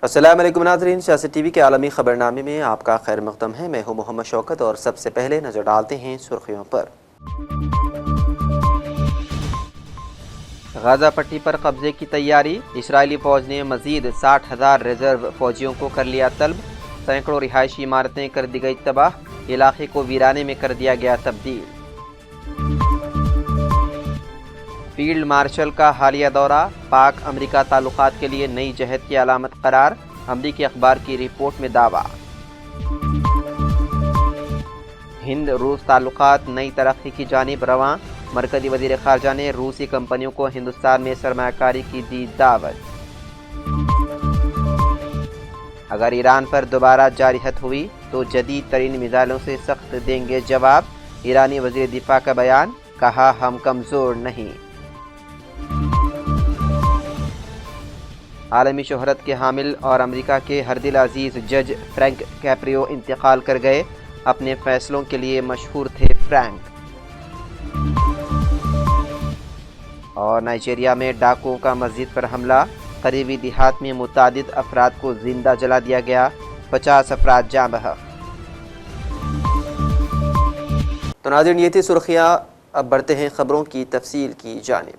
السلام علیکم ناظرین، سیاست ٹی وی کے عالمی خبرنامے میں آپ کا خیر مقدم ہے۔ میں ہوں محمد شوکت اور سب سے پہلے نظر ڈالتے ہیں سرخیوں پر۔ غزہ پٹی پر قبضے کی تیاری، اسرائیلی فوج نے مزید 60,000 ریزرو فوجیوں کو کر لیا طلب، سینکڑوں رہائشی عمارتیں کر دی گئی تباہ، علاقے کو ویرانے میں کر دیا گیا تبدیل۔ فیلڈ مارشل کا حالیہ دورہ پاک امریکہ تعلقات کے لیے نئی جہت کی علامت قرار، امریکی اخبار کی رپورٹ میں دعویٰ۔ ہند روس تعلقات نئی ترقی کی جانب رواں، مرکزی وزیر خارجہ نے روسی کمپنیوں کو ہندوستان میں سرمایہ کاری کی دی دعوت۔ اگر ایران پر دوبارہ جارحیت ہوئی تو جدید ترین میزائلوں سے سخت دیں گے جواب، ایرانی وزیر دفاع کا بیان، کہا ہم کمزور نہیں۔ عالمی شہرت کے حامل اور امریکہ کے ہر دل عزیز جج فرینک کیپریو انتقال کر گئے، اپنے فیصلوں کے لیے مشہور تھے فرینک۔ اور نائجیریا میں ڈاکوؤں کا مسجد پر حملہ، قریبی دیہات میں متعدد افراد کو زندہ جلا دیا گیا، 50 افراد جاں بحق۔ تو ناظرین، یہ تھی سرخیاں، اب بڑھتے ہیں خبروں کی تفصیل کی جانب۔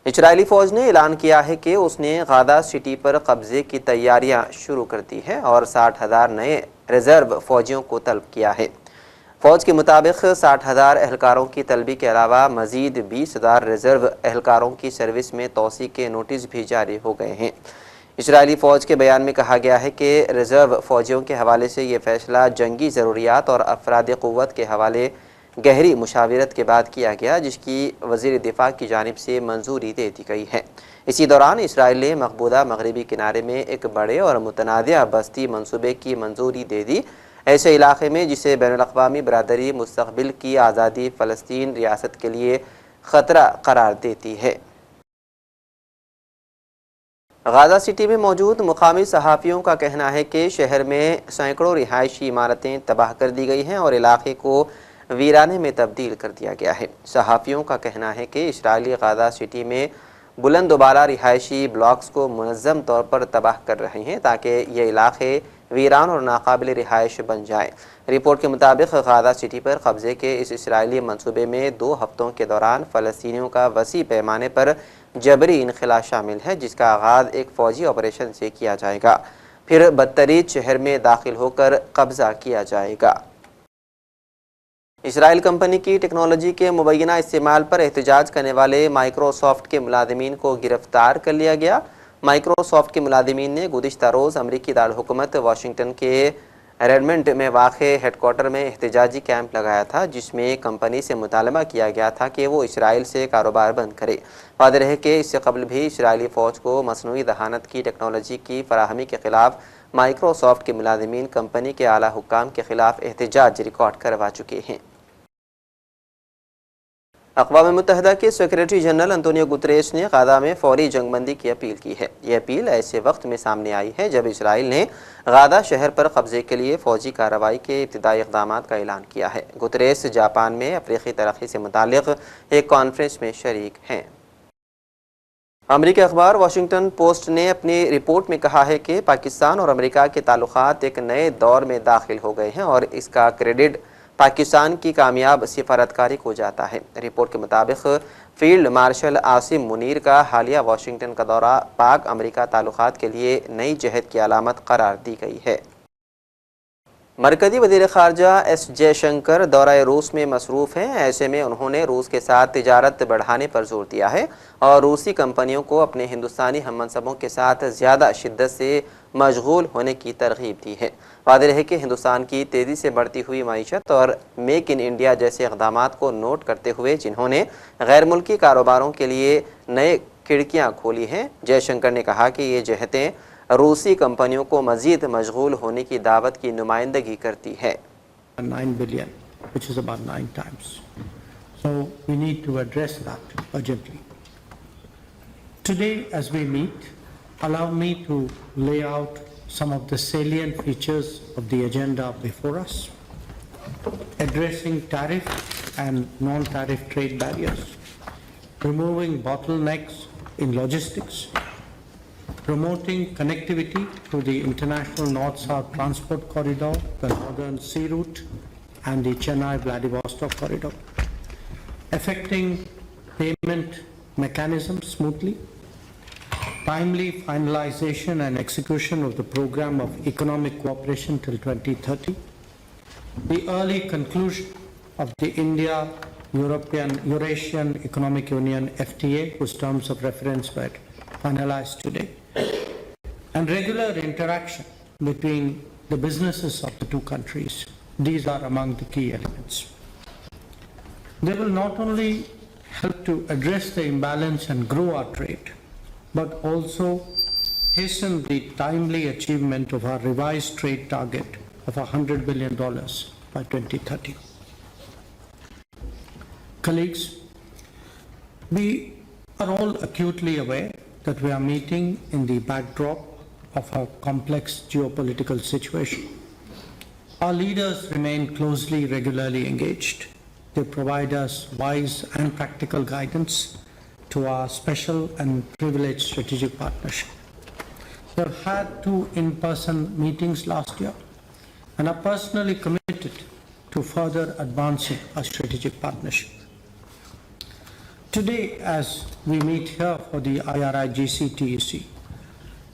اسرائیلی فوج نے اعلان کیا ہے کہ اس نے غزہ سٹی پر قبضے کی تیاریاں شروع کر دی ہیں اور 60,000 نئے ریزرو فوجیوں کو طلب کیا ہے۔ فوج کے مطابق 60,000 اہلکاروں کی طلبی کے علاوہ مزید 20,000 ریزرو اہلکاروں کی سروس میں توسیع کے نوٹس بھی جاری ہو گئے ہیں۔ اسرائیلی فوج کے بیان میں کہا گیا ہے کہ ریزرو فوجیوں کے حوالے سے یہ فیصلہ جنگی ضروریات اور افراد قوت کے حوالے گہری مشاورت کے بعد کیا گیا، جس کی وزیر دفاع کی جانب سے منظوری دے دی گئی ہے۔ اسی دوران اسرائیل نے مقبوضہ مغربی کنارے میں ایک بڑے اور متنازع بستی منصوبے کی منظوری دے دی، ایسے علاقے میں جسے بین الاقوامی برادری مستقبل کی آزادی فلسطین ریاست کے لیے خطرہ قرار دیتی ہے۔ غزہ سٹی میں موجود مقامی صحافیوں کا کہنا ہے کہ شہر میں سینکڑوں رہائشی عمارتیں تباہ کر دی گئی ہیں اور علاقے کو ویرانے میں تبدیل کر دیا گیا ہے۔ صحافیوں کا کہنا ہے کہ اسرائیلی غزہ سٹی میں بلند و بالا رہائشی بلاکس کو منظم طور پر تباہ کر رہے ہیں تاکہ یہ علاقے ویران اور ناقابل رہائش بن جائیں۔ رپورٹ کے مطابق غزہ سٹی پر قبضے کے اس اسرائیلی منصوبے میں 2 ہفتوں کے دوران فلسطینیوں کا وسیع پیمانے پر جبری انخلا شامل ہے، جس کا آغاز ایک فوجی آپریشن سے کیا جائے گا، پھر بدترین شہر میں داخل ہو کر قبضہ کیا جائے گا۔ اسرائیل کمپنی کی ٹیکنالوجی کے مبینہ استعمال پر احتجاج کرنے والے مائیکروسافٹ کے ملازمین کو گرفتار کر لیا گیا۔ مائیکروسافٹ کے ملازمین نے گزشتہ روز امریکی دارالحکومت واشنگٹن کے ریڈمنڈ میں واقع ہیڈ کوارٹر میں احتجاجی کیمپ لگایا تھا، جس میں کمپنی سے مطالبہ کیا گیا تھا کہ وہ اسرائیل سے کاروبار بند کرے۔ واضح ہے کہ اس سے قبل بھی اسرائیلی فوج کو مصنوعی ذہانت کی ٹیکنالوجی کی فراہمی کے خلاف مائیکروسافٹ کے ملازمین کمپنی کے اعلیٰ حکام کے خلاف احتجاج ریکارڈ کروا چکے ہیں۔ اقوام متحدہ کے سیکریٹری جنرل انتونیو گتریس نے غزہ میں فوری جنگ بندی کی اپیل کی ہے۔ یہ اپیل ایسے وقت میں سامنے آئی ہے جب اسرائیل نے غزہ شہر پر قبضے کے لیے فوجی کارروائی کے ابتدائی اقدامات کا اعلان کیا ہے۔ گتریس جاپان میں افریقی ترقی سے متعلق ایک کانفرنس میں شریک ہیں۔ امریکی اخبار واشنگٹن پوسٹ نے اپنی رپورٹ میں کہا ہے کہ پاکستان اور امریکہ کے تعلقات ایک نئے دور میں داخل ہو گئے ہیں اور اس کا کریڈٹ پاکستان کی کامیاب سفارتکاری کو جاتا ہے۔ رپورٹ کے مطابق فیلڈ مارشل عاصم منیر کا حالیہ واشنگٹن کا دورہ پاک امریکہ تعلقات کے لیے نئی جہت کی علامت قرار دی گئی ہے۔ مرکزی وزیر خارجہ ایس جے شنکر دورہ روس میں مصروف ہیں، ایسے میں انہوں نے روس کے ساتھ تجارت بڑھانے پر زور دیا ہے اور روسی کمپنیوں کو اپنے ہندوستانی ہم منصبوں کے ساتھ زیادہ شدت سے مشغول ہونے کی ترغیب دی ہے۔ واضح ہے کہ ہندوستان کی تیزی سے بڑھتی ہوئی معیشت اور میک ان انڈیا جیسے اقدامات کو نوٹ کرتے ہوئے جنہوں نے غیر ملکی کاروباروں کے لیے نئے کھڑکیاں کھولی ہیں، جے شنکر نے کہا کہ یہ جہتیں روسی کمپنیوں کو مزید مشغول ہونے کی دعوت کی نمائندگی کرتی ہے۔ 9 billion, which is about 9 times. So we need to address that urgently. Today, as we meet, allow me to lay out some of the salient features of the agenda before us, addressing tariff and non-tariff trade barriers, removing bottlenecks in logistics, promoting connectivity through the international North-South transport corridor, the Northern Sea Route, and the Chennai-Vladivostok corridor. Effecting payment mechanisms smoothly, timely finalization and execution of the program of economic cooperation till 2030, the early conclusion of the Eurasian Economic Union FTA, whose terms of reference were finalized today, and regular interaction between the businesses of the two countries. These are among the key elements. They will not only help to address the imbalance and grow our trade, but also hasten the timely achievement of our revised trade target of $100 billion by 2030. Colleagues, we are all acutely aware that we are meeting in the backdrop of a complex geopolitical situation. Our leaders remain closely, regularly engaged. They provide us wise and practical guidance to our special and privileged strategic partnership. We have had 2 in-person meetings last year and are personally committed to further advancing our strategic partnership. Today, as we meet here for the IRIGC-TEC,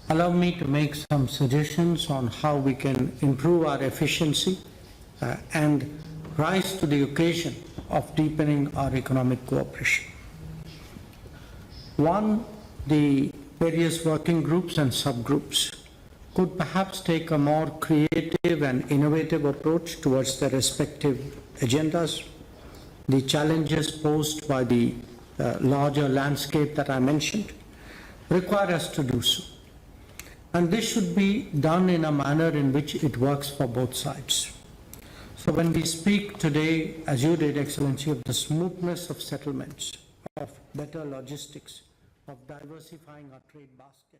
allow me to make some suggestions on how we can improve our efficiency and rise to the occasion of deepening our economic cooperation. One, the various working groups and subgroups could perhaps take a more creative and innovative approach towards their respective agendas. The challenges posed by the larger landscape that I mentioned require us to do so. And this should be done in a manner in which it works for both sides. So when we speak today, as you did, Excellency, of the smoothness of settlements, of better logistics, of diversifying our trade basket,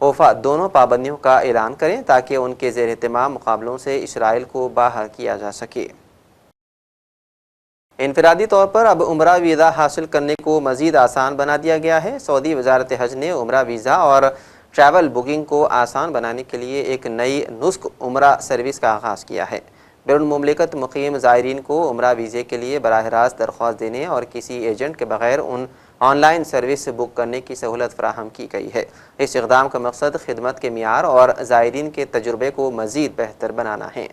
وفا دونوں پابندیوں کا اعلان کریں تاکہ ان کے زیر اہتمام مقابلوں سے اسرائیل کو باہر کیا جا سکے۔ انفرادی طور پر اب عمرہ ویزا حاصل کرنے کو مزید آسان بنا دیا گیا ہے۔ سعودی وزارت حج نے عمرہ ویزا اور ٹریول بکنگ کو آسان بنانے کے لیے ایک نئی نسخ عمرہ سروس کا آغاز کیا ہے۔ بیرون مملکت مقیم زائرین کو عمرہ ویزے کے لیے براہ راست درخواست دینے اور کسی ایجنٹ کے بغیر آن لائن سروس بک کرنے کی سہولت فراہم کی گئی ہے۔ اس اقدام کا مقصد خدمت کے معیار اور زائرین کے تجربے کو مزید بہتر بنانا ہے۔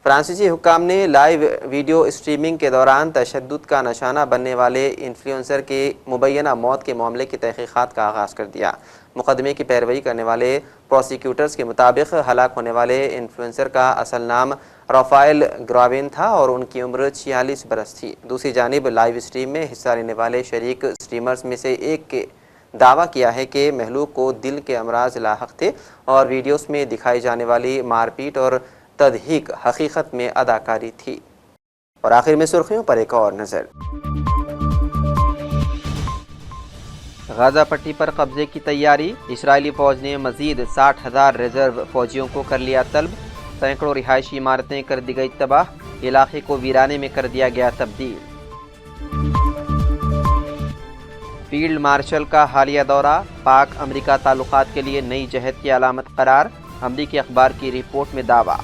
فرانسیسی حکام نے لائیو ویڈیو اسٹریمنگ کے دوران تشدد کا نشانہ بننے والے انفلوئنسر کی مبینہ موت کے معاملے کی تحقیقات کا آغاز کر دیا۔ مقدمے کی پیروی کرنے والے پروسیکیوٹرز کے مطابق ہلاک ہونے والے انفلوئنسر کا اصل نام رافائل گراوین تھا اور ان کی عمر 46 برس تھی۔ دوسری جانب لائیو اسٹریم میں حصہ لینے والے شریک اسٹریمرز میں سے ایک کے دعویٰ کیا ہے کہ مہلوک کو دل کے امراض لاحق تھے اور ویڈیوز میں دکھائی جانے والی مار پیٹ اور تضحیک حقیقت میں اداکاری تھی۔ اور آخر میں سرخیوں پر ایک اور نظر۔ غزہ پٹی پر قبضے کی تیاری، اسرائیلی فوج نے مزید 60,000 ریزرو فوجیوں کو کر لیا طلب، سینکڑوں رہائشی عمارتیں کر دی گئی تباہ، علاقے کو ویرانے میں کر دیا گیا تبدیل۔ فیلڈ مارشل کا حالیہ دورہ پاک امریکہ تعلقات کے لیے نئی جہت کی علامت قرار، امریکی اخبار کی رپورٹ میں دعویٰ۔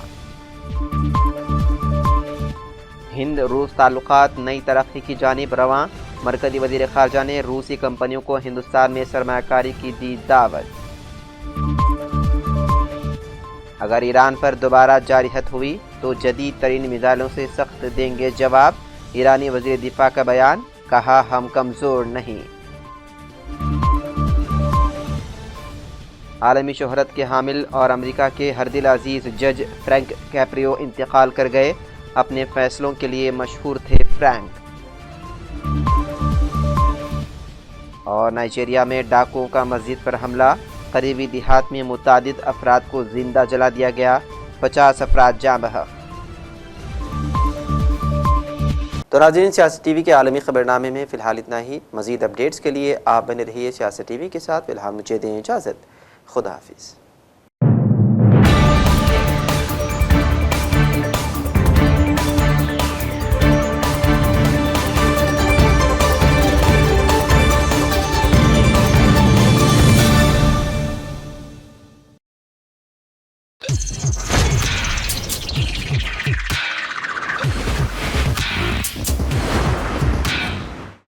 ہند روس تعلقات نئی ترقی کی جانب رواں، مرکزی وزیر خارجہ نے روسی کمپنیوں کو ہندوستان میں سرمایہ کاری کی دی دعوت۔ اگر ایران پر دوبارہ جارحیت ہوئی تو جدید ترین میزائلوں سے سخت دیں گے جواب، ایرانی وزیر دفاع کا بیان، کہا ہم کمزور نہیں۔ عالمی شہرت کے حامل اور امریکہ کے ہر دل عزیز جج فرینک کیپریو انتقال کر گئے، اپنے فیصلوں کے لیے مشہور تھے فرینک۔ اور نائجیریا میں ڈاکوؤں کا مسجد پر حملہ، قریبی دیہات میں متعدد افراد کو زندہ جلا دیا گیا، 50 افراد جاں بحق۔ تو ناظرین، سیاست ٹی وی کے عالمی خبرنامے میں فی الحال اتنا ہی۔ مزید اپڈیٹس کے لیے آپ بنے رہیے سیاست ٹی وی کے ساتھ۔ فی الحال مجھے دیں اجازت، خدا حافظ۔